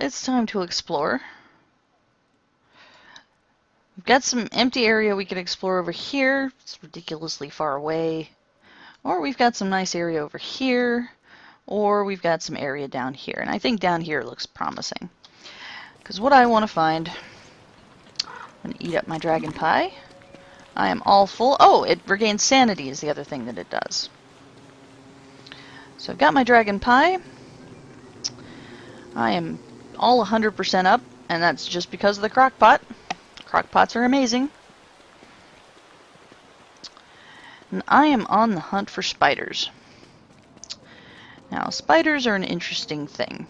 it's time to explore. We've got some empty area we could explore over here. It's ridiculously far away. Or we've got some nice area over here. Or we've got some area down here. And I think down here looks promising. Because what I want to find... I'm going to eat up my dragon pie. I am all full. Oh, it regains sanity is the other thing that it does. So I've got my dragon pie. I am all 100% up, and that's just because of the crock pot. Crock pots are amazing. And I am on the hunt for spiders. Now, spiders are an interesting thing.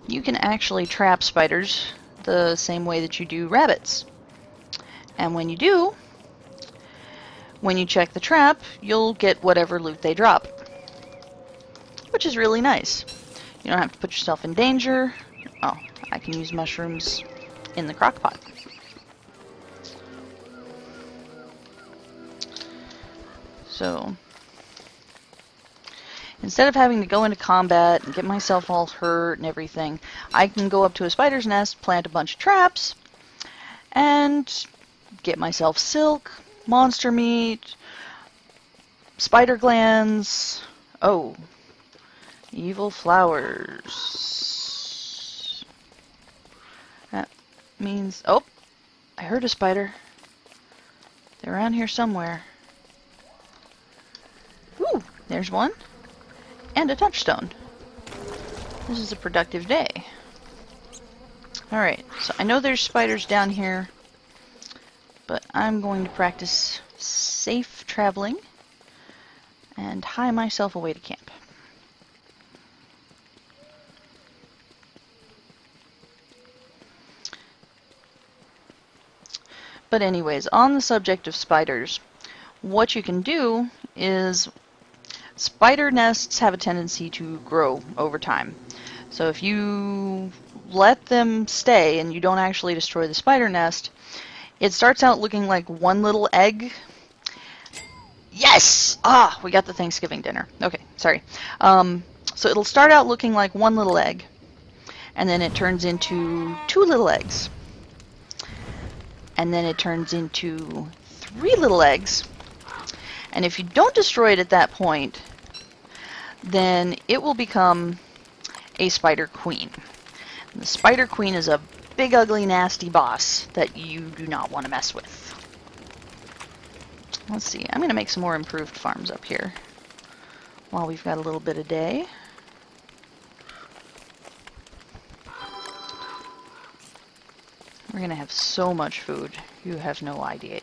You can actually trap spiders the same way that you do rabbits. And when you do, when you check the trap, you'll get whatever loot they drop. Which is really nice. You don't have to put yourself in danger. Oh, I can use mushrooms in the crock pot. So, instead of having to go into combat and get myself all hurt and everything, I can go up to a spider's nest, plant a bunch of traps, and get myself silk, monster meat, spider glands. Oh, evil flowers. That means... Oh, I heard a spider. They're around here somewhere. Ooh, there's one. And a touchstone. This is a productive day. Alright, so I know there's spiders down here, but I'm going to practice safe traveling and hie myself away to camp. But anyways, on the subject of spiders, what you can do is spider nests have a tendency to grow over time. So if you let them stay and you don't actually destroy the spider nest, it starts out looking like one little egg. Yes! Ah, we got the Thanksgiving dinner. Okay, sorry. So it'll start out looking like one little egg, and then it turns into 2 little eggs. And then it turns into 3 little eggs. And if you don't destroy it at that point, then it will become a spider queen. And the spider queen is a big, ugly, nasty boss that you do not want to mess with. Let's see, I'm going to make some more improved farms up here while we've got a little bit of day. We're going to have so much food, you have no idea.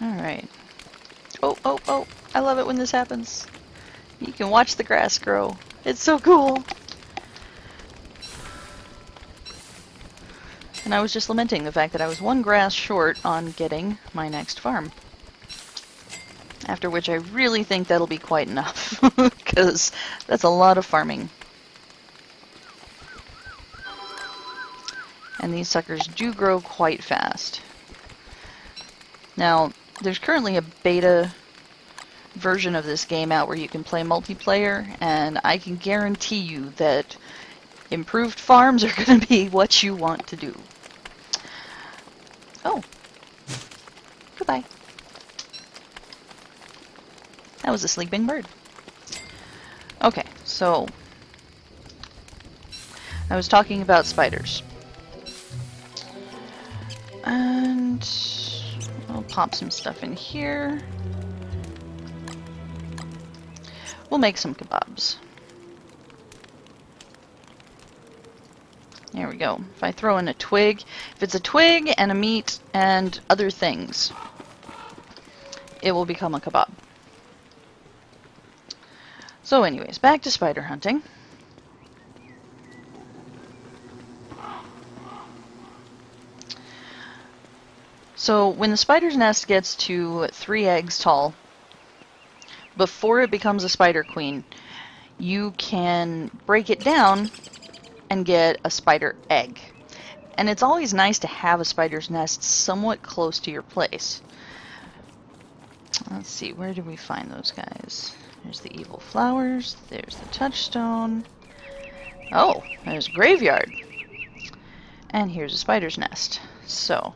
Alright. Oh, oh, oh, I love it when this happens. You can watch the grass grow. It's so cool! And I was just lamenting the fact that I was 1 grass short on getting my next farm. After which I really think that'll be quite enough, because that's a lot of farming. And these suckers do grow quite fast. Now, there's currently a beta version of this game out where you can play multiplayer, and I can guarantee you that improved farms are going to be what you want to do. Oh. Goodbye. That was a sleeping bird. Okay, so I was talking about spiders. And I'll pop some stuff in here. We'll make some kebabs. There we go. If I throw in a twig, if it's a twig and a meat and other things, it will become a kebab. So anyways, back to spider hunting. So when the spider's nest gets to 3 eggs tall, before it becomes a spider queen, you can break it down and get a spider egg. And it's always nice to have a spider's nest somewhat close to your place. Let's see, where do we find those guys? There's the evil flowers. There's the touchstone. Oh, there's a graveyard. And here's a spider's nest. So,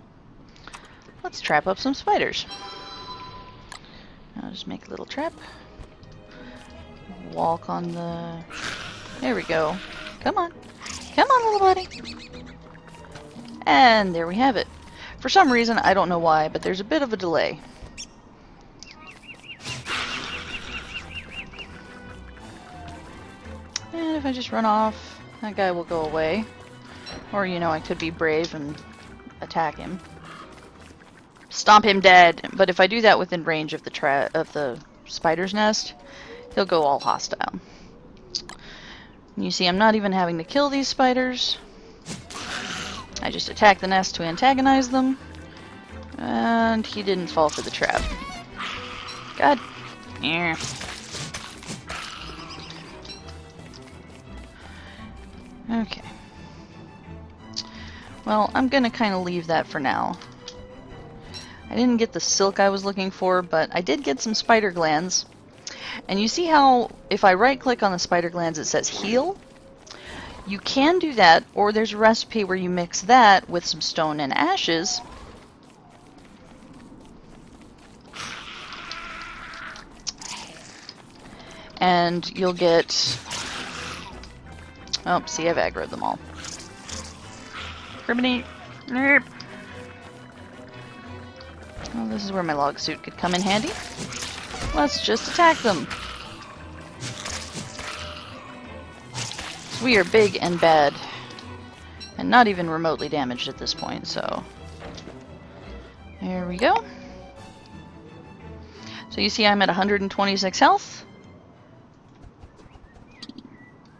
let's trap up some spiders. I'll just make a little trap. Walk on the... There we go. Come on. Come on, little buddy. And there we have it. For some reason, I don't know why, but there's a bit of a delay. And if I just run off, that guy will go away. Or, you know, I could be brave and attack him. Stomp him dead. But if I do that within range of the spider's nest, he'll go all hostile. You see, I'm not even having to kill these spiders. I just attack the nest to antagonize them. And he didn't fall for the trap. God. Yeah. Okay. Well, I'm gonna kind of leave that for now. I didn't get the silk I was looking for, but I did get some spider glands. And you see how if I right click on the spider glands it says heal? You can do that, or there's a recipe where you mix that with some stone and ashes. And you'll get... Oh, see, I've aggroed them all. Cribbity. Well, this is where my log suit could come in handy. Let's just attack them. We are big and bad. And not even remotely damaged at this point, so... There we go. So you see I'm at 126 health.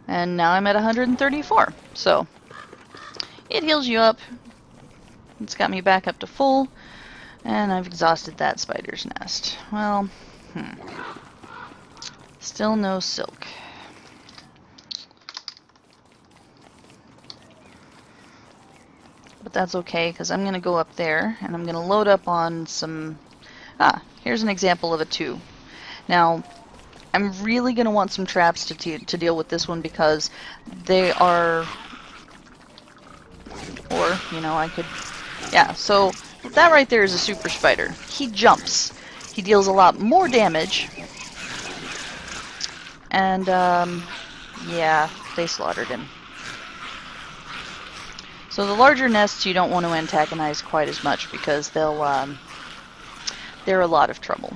And now I'm at 134. So, it heals you up. It's got me back up to full. And I've exhausted that spider's nest. Well, still no silk. But that's okay, because I'm going to go up there, and I'm going to load up on some... Ah, here's an example of a 2. Now, I'm really going to want some traps to deal with this one, because they are... Or, you know, I could... Yeah, so that right there is a super spider. He jumps. He deals a lot more damage. And, yeah, they slaughtered him. So the larger nests you don't want to antagonize quite as much because they're a lot of trouble.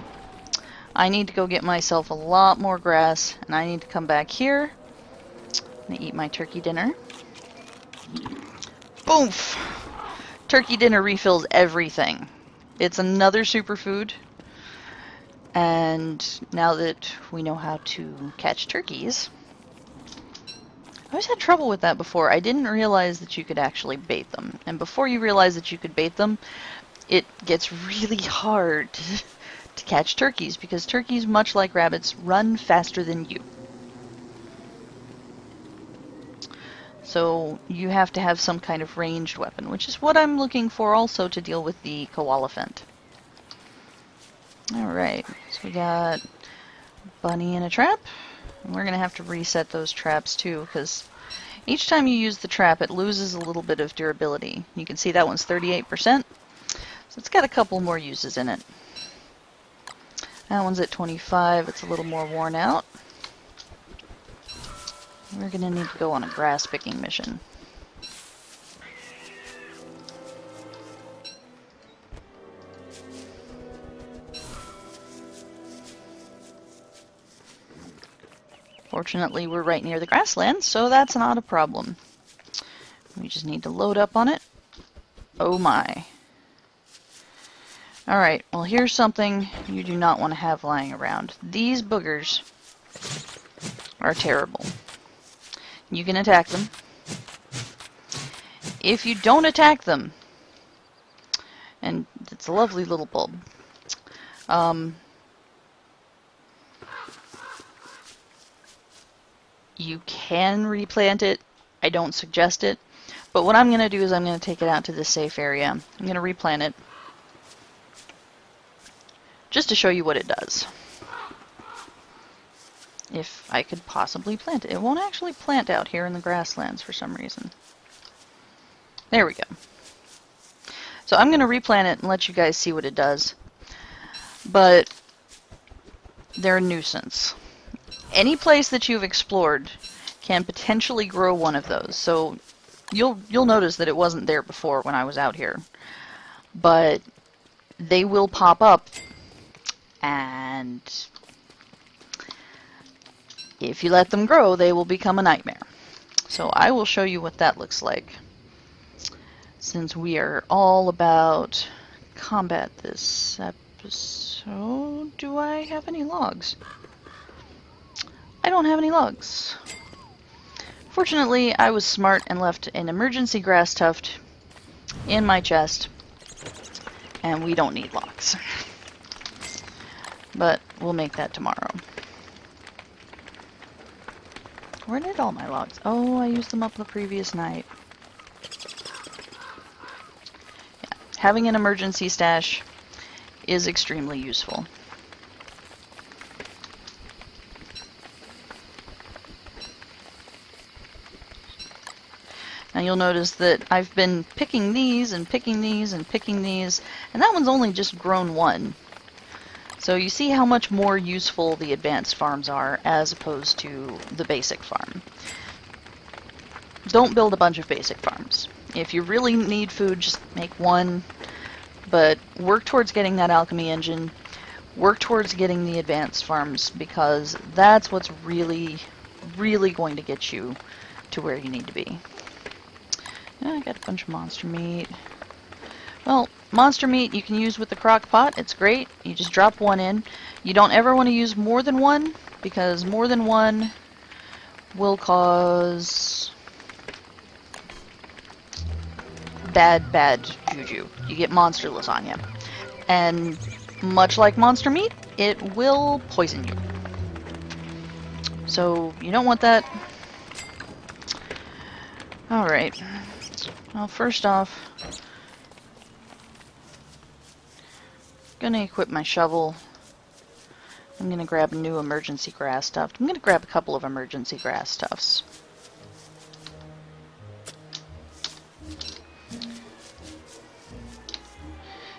I need to go get myself a lot more grass, and I need to come back here and eat my turkey dinner. Boof! Turkey dinner refills everything. It's another superfood, and now that we know how to catch turkeys... I always had trouble with that before. I didn't realize that you could actually bait them. And before you realize that you could bait them, it gets really hard to catch turkeys, because turkeys, much like rabbits, run faster than you. So you have to have some kind of ranged weapon, which is what I'm looking for also to deal with the koalaphant. Alright, so we got bunny in a trap. And we're going to have to reset those traps too, because each time you use the trap it loses a little bit of durability. You can see that one's 38%, so it's got a couple more uses in it. That one's at 25, it's a little more worn out. We're going to need to go on a grass picking mission. Fortunately, we're right near the grassland, so that's not a problem. We just need to load up on it. Oh my. Alright, well here's something you do not want to have lying around. These boogers are terrible. You can attack them. If you don't attack them, and it's a lovely little bulb, you can replant it. I don't suggest it. But what I'm going to do is I'm going to take it out to this safe area. I'm going to replant it. Just to show you what it does. if I could possibly plant it. It won't actually plant out here in the grasslands for some reason. There we go. So I'm going to replant it and let you guys see what it does. But they're a nuisance. Any place that you've explored can potentially grow one of those. So you'll notice that it wasn't there before when I was out here. But they will pop up, and if you let them grow, they will become a nightmare. So I will show you what that looks like, since we are all about combat this episode. Do I have any logs? I don't have any logs. Fortunately, I was smart and left an emergency grass tuft in my chest, and we don't need logs. But we'll make that tomorrow. Where did all my logs? Oh, I used them up the previous night. Yeah, having an emergency stash is extremely useful. Now you'll notice that I've been picking these and picking these and picking these, and that one's only just grown one. So you see how much more useful the advanced farms are as opposed to the basic farm. Don't build a bunch of basic farms. If you really need food, just make one, but work towards getting that alchemy engine, work towards getting the advanced farms, because that's what's really, really going to get you to where you need to be. I got a bunch of monster meat. Well, monster meat you can use with the crock pot. It's great. You just drop one in. You don't ever want to use more than one, because more than one will cause bad juju. You get monster lasagna. And much like monster meat, it will poison you. So you don't want that. Alright. Well, first off, gonna equip my shovel. I'm gonna grab a new emergency grass tuft. I'm gonna grab a couple of emergency grass tufts.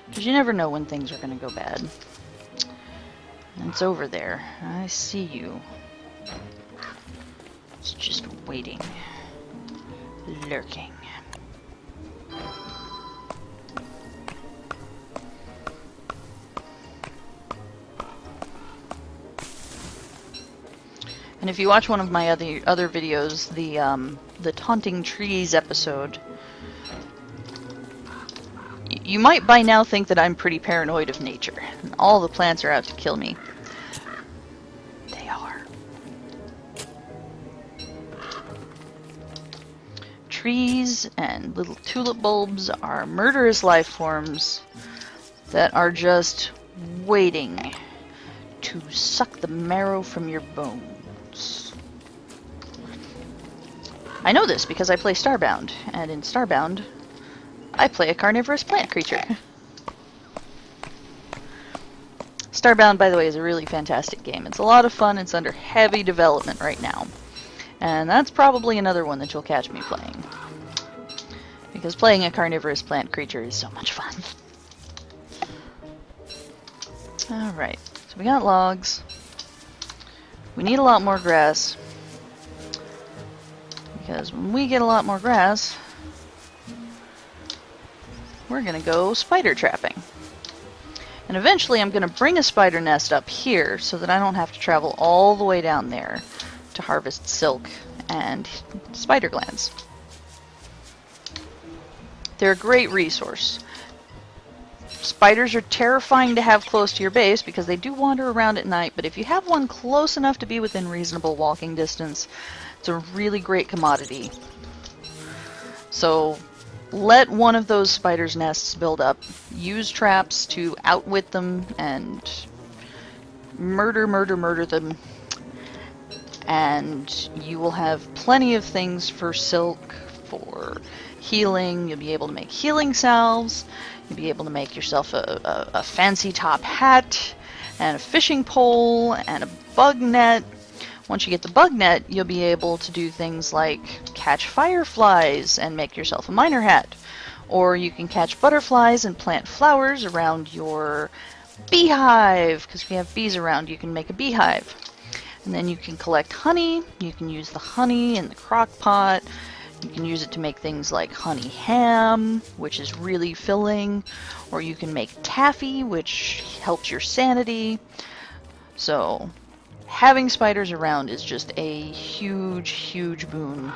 Because you never know when things are gonna go bad. And it's over there. I see you. It's just waiting. Lurking. And if you watch one of my other videos, the taunting trees episode, you might by now think that I'm pretty paranoid of nature, and all the plants are out to kill me. They are. Trees and little tulip bulbs are murderous life forms that are just waiting to suck the marrow from your bones. I know this because I play Starbound, and in Starbound, I play a carnivorous plant creature. Starbound, by the way, is a really fantastic game. It's a lot of fun. It's under heavy development right now. And that's probably another one that you'll catch me playing. Because playing a carnivorous plant creature is so much fun. Alright, so we got logs. We need a lot more grass. Because when we get a lot more grass, we're going to go spider trapping. And eventually I'm going to bring a spider nest up here so that I don't have to travel all the way down there to harvest silk and spider glands. They're a great resource. Spiders are terrifying to have close to your base because they do wander around at night, but if you have one close enough to be within reasonable walking distance, it's a really great commodity. So let one of those spiders' nests build up. Use traps to outwit them and murder them. And you will have plenty of things for silk, for healing. You'll be able to make healing salves. You'll be able to make yourself a fancy top hat and a fishing pole and a bug net. Once you get the bug net, you'll be able to do things like catch fireflies and make yourself a miner hat. Or you can catch butterflies and plant flowers around your beehive, because if you have bees around, you can make a beehive. And then you can collect honey. You can use the honey in the crock pot. You can use it to make things like honey ham, which is really filling. Or you can make taffy, which helps your sanity. So having spiders around is just a huge, huge boon.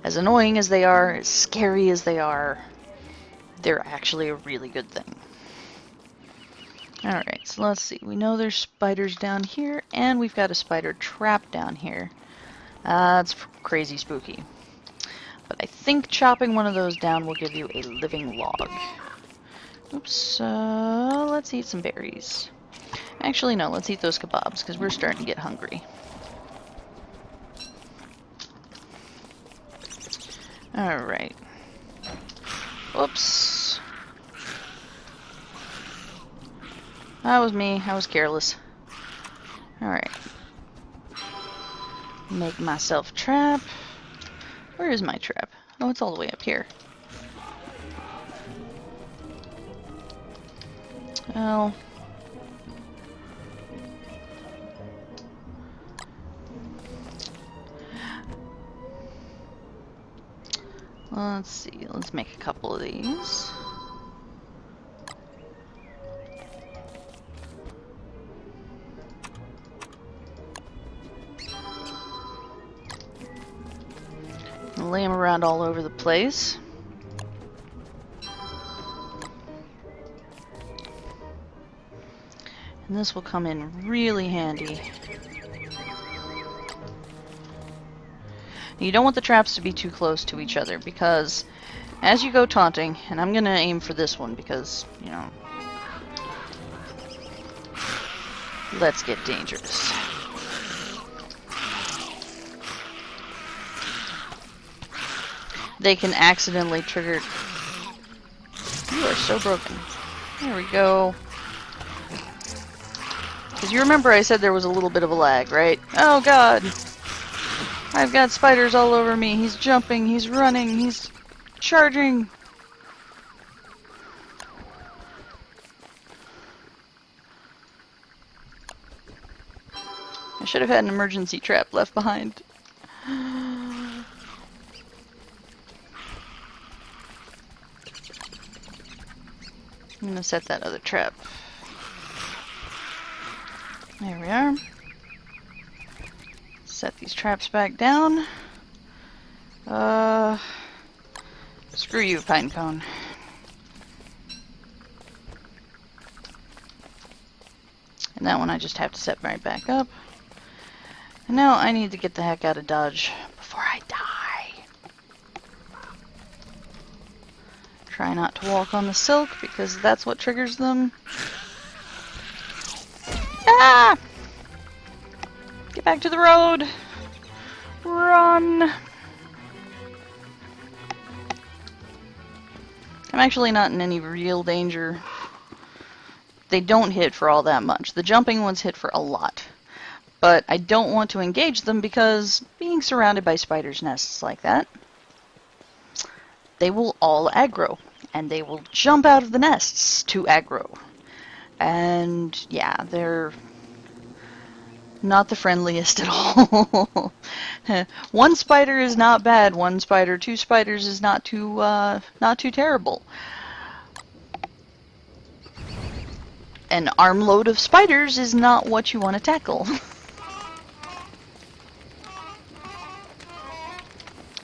As annoying as they are, as scary as they are, they're actually a really good thing. Alright, so let's see. We know there's spiders down here, and we've got a spider trap down here. It's crazy spooky. But I think chopping one of those down will give you a living log. Oops, let's eat some berries. Actually, no, let's eat those kebabs, because we're starting to get hungry. Alright. Whoops. That was me. I was careless. Alright. Make myself a trap. Where is my trap? Oh, it's all the way up here. Well... let's see. Let's make a couple of these. Lay them around all over the place. And this will come in really handy. You don't want the traps to be too close to each other, because as you go taunting, and I'm gonna aim for this one because, you know, let's get dangerous. They can accidentally trigger... You are so broken. There we go. Because you remember I said there was a little bit of a lag, right? Oh god! I've got spiders all over me. He's jumping, he's running, he's charging. I should have had an emergency trap left behind. I'm gonna set that other trap. There we are. Set these traps back down. Screw you, pine cone. And that one I just have to set right back up. And now I need to get the heck out of Dodge before I die. Try not to walk on the silk because that's what triggers them. Ah! Get back to the road! Run! I'm actually not in any real danger. They don't hit for all that much. The jumping ones hit for a lot. But I don't want to engage them because being surrounded by spiders' nests like that, they will all aggro. And they will jump out of the nests to aggro. And yeah, they're not the friendliest at all. One spider is not bad. One spider, two spiders is not too terrible. An armload of spiders is not what you want to tackle.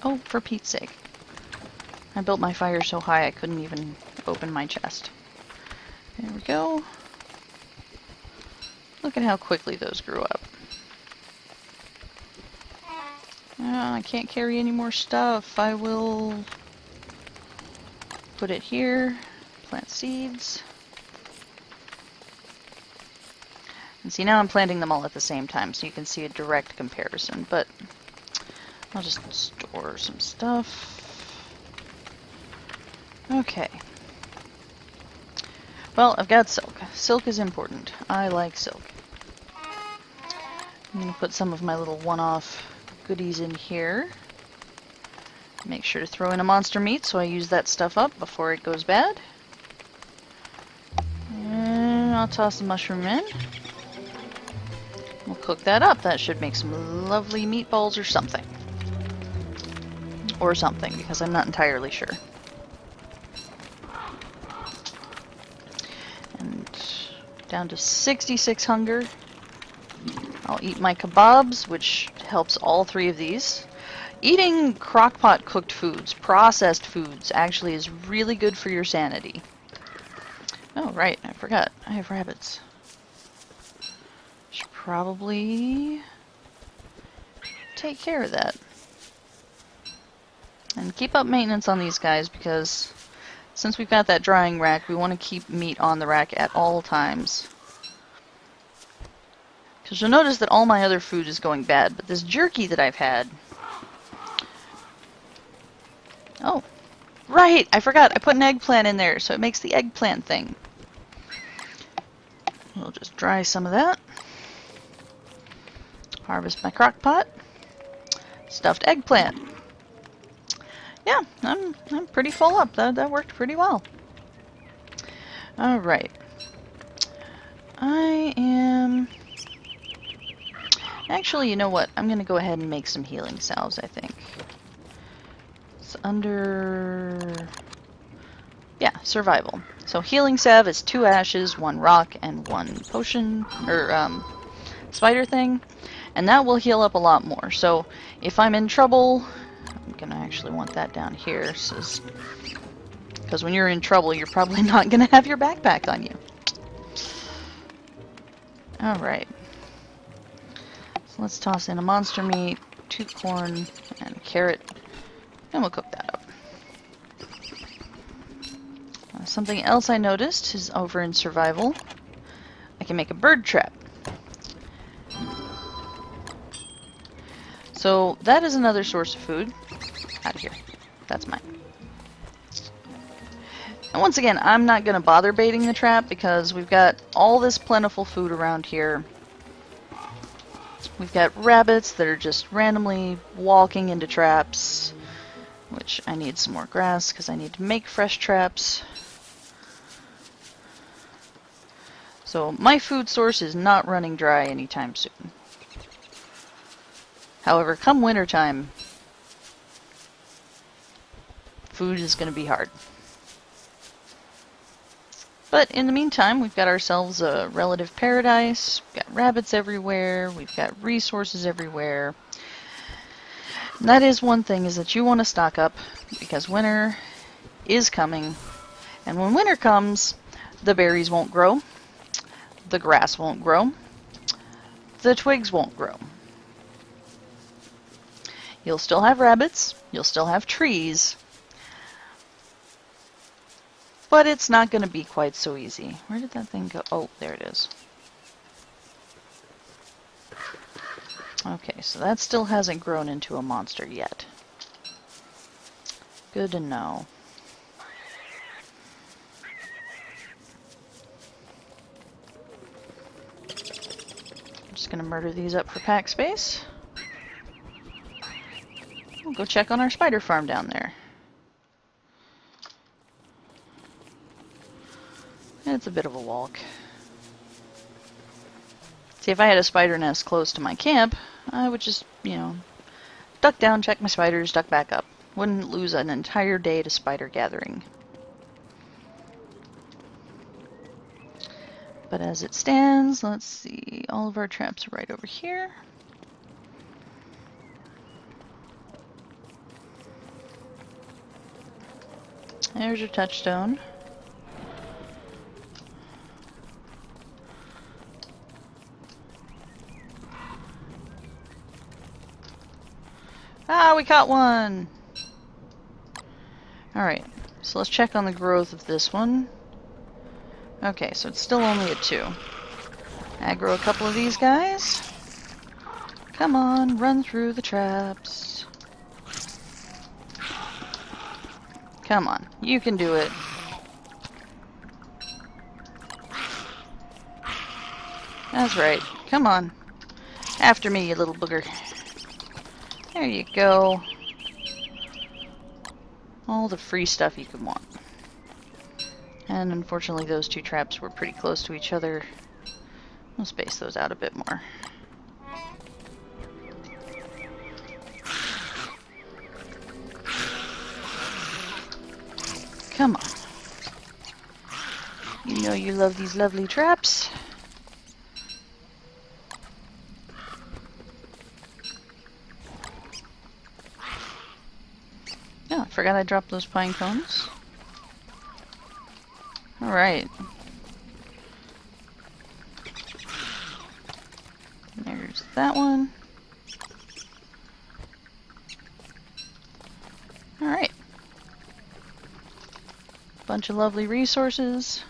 Oh, for Pete's sake. I built my fire so high I couldn't even open my chest. There we go. Look at how quickly those grew up. I can't carry any more stuff. I will put it here. Plant seeds. And see, now I'm planting them all at the same time, so you can see a direct comparison. But I'll just store some stuff. Okay. Well, I've got silk. Silk is important. I like silk. I'm going to put some of my little one-off goodies in here. Make sure to throw in a monster meat so I use that stuff up before it goes bad. And I'll toss the mushroom in. We'll cook that up. That should make some lovely meatballs or something. Or something, because I'm not entirely sure. And down to 66 hunger. I'll eat my kebabs, which helps all three of these. Eating crockpot cooked foods, processed foods, actually is really good for your sanity. Oh, right, I forgot. I have rabbits. Should probably take care of that. And keep up maintenance on these guys, because since we've got that drying rack, we want to keep meat on the rack at all times. Because you'll notice that all my other food is going bad, but this jerky that I've had... Oh, right! I forgot! I put an eggplant in there, so it makes the eggplant thing. We'll just dry some of that. Harvest my crock pot. Stuffed eggplant. Yeah, I'm pretty full up. That worked pretty well. Alright. I am... Actually, you know what? I'm going to go ahead and make some healing salves, I think. It's under... Yeah, survival. So healing salve is 2 ashes, 1 rock, and 1 potion, or spider thing. And that will heal up a lot more. So if I'm in trouble... I'm going to actually want that down here. Because when you're in trouble, you're probably not going to have your backpack on you. Alright. So let's toss in a monster meat, 2 corn, and a carrot. And we'll cook that up. Something else I noticed is over in survival. I can make a bird trap. So that is another source of food. Out of here. That's mine. And once again, I'm not going to bother baiting the trap because we've got all this plentiful food around here. We've got rabbits that are just randomly walking into traps, which I need some more grass because I need to make fresh traps. So my food source is not running dry anytime soon. However, come wintertime, food is going to be hard. But in the meantime, we've got ourselves a relative paradise. We've got rabbits everywhere. We've got resources everywhere. And that is one thing, is that you want to stock up, because winter is coming. And when winter comes, the berries won't grow. The grass won't grow. The twigs won't grow. You'll still have rabbits. You'll still have trees. But it's not going to be quite so easy. Where did that thing go? Oh, there it is. Okay, so that still hasn't grown into a monster yet. Good to know. I'm just going to murder these up for pack space. We'll go check on our spider farm down there. It's a bit of a walk. See, if I had a spider nest close to my camp, I would just, you know, duck down, check my spiders, duck back up. Wouldn't lose an entire day to spider gathering. But as it stands, let's see, all of our traps are right over here. There's your touchstone. Ah, we caught one! Alright, so let's check on the growth of this one. Okay, so it's still only a 2. Aggro a couple of these guys. Come on, run through the traps. Come on, you can do it. That's right, come on. After me, you little booger. There you go. All the free stuff you could want. And unfortunately those two traps were pretty close to each other. We'll space those out a bit more. Come on. You know you love these lovely traps. Oh, I forgot I dropped those pine cones. Alright. There's that one. Alright. Bunch of lovely resources.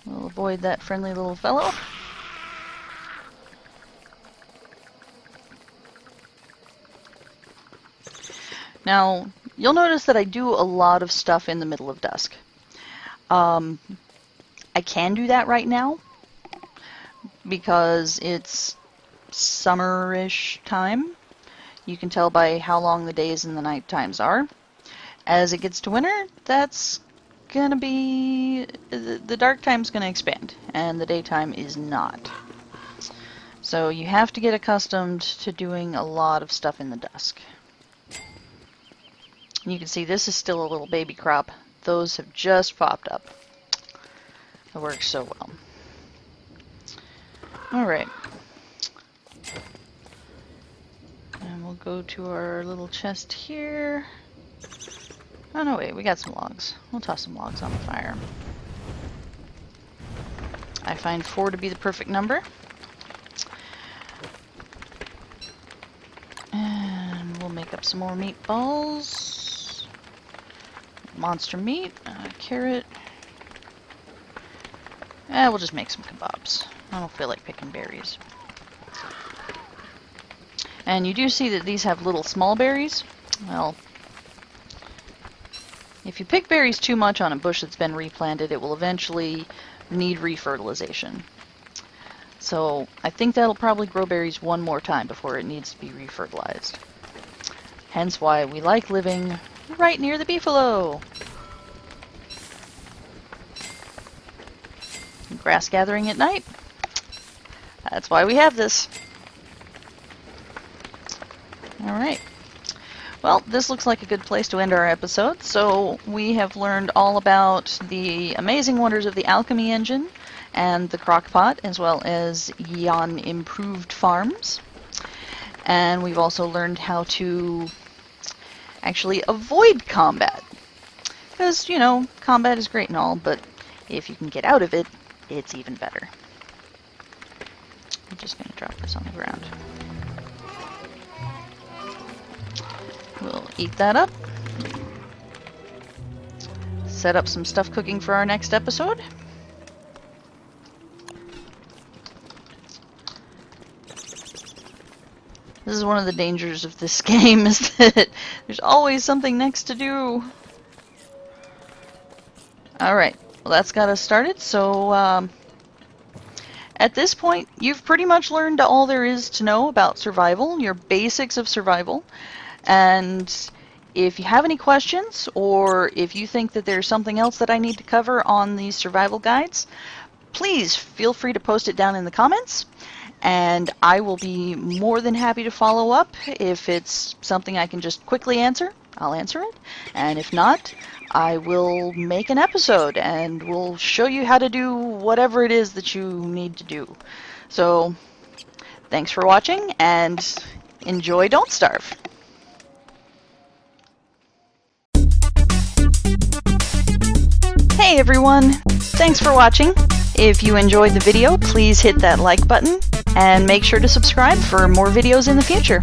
We'll avoid that friendly little fellow. Now, you'll notice that I do a lot of stuff in the middle of dusk. I can do that right now because it's summer-ish time. You can tell by how long the days and the night times are. As it gets to winter, that's gonna be... the dark time's gonna expand, and the daytime is not. So you have to get accustomed to doing a lot of stuff in the dusk. You can see this is still a little baby crop. Those have just popped up. It works so well. Alright. And we'll go to our little chest here. Oh no, wait, we got some logs. We'll toss some logs on the fire. I find 4 to be the perfect number. And we'll make up some more meatballs. Monster meat, carrot. We'll just make some kebabs. I don't feel like picking berries. And you do see that these have little small berries. Well, if you pick berries too much on a bush that's been replanted, it will eventually need refertilization. So I think that'll probably grow berries one more time before it needs to be refertilized. Hence why we like living right near the beefalo. Grass gathering at night. That's why we have this. Alright. Well, this looks like a good place to end our episode. So we have learned all about the amazing wonders of the alchemy engine and the crockpot, as well as Yon improved farms. And we've also learned how to actually avoid combat. Because, you know, combat is great and all, but if you can get out of it, it's even better. I'm just going to drop this on the ground. We'll eat that up. Set up some stuff cooking for our next episode. This is one of the dangers of this game, is that there's always something next to do. Alright, well that's got us started, so at this point you've pretty much learned all there is to know about survival, your basics of survival, and if you have any questions, or if you think that there's something else that I need to cover on these survival guides, please feel free to post it down in the comments. And I will be more than happy to follow up. If it's something I can just quickly answer, I'll answer it. And if not, I will make an episode and we'll show you how to do whatever it is that you need to do. So, thanks for watching and enjoy Don't Starve. Hey everyone! Thanks for watching. If you enjoyed the video, please hit that like button and make sure to subscribe for more videos in the future.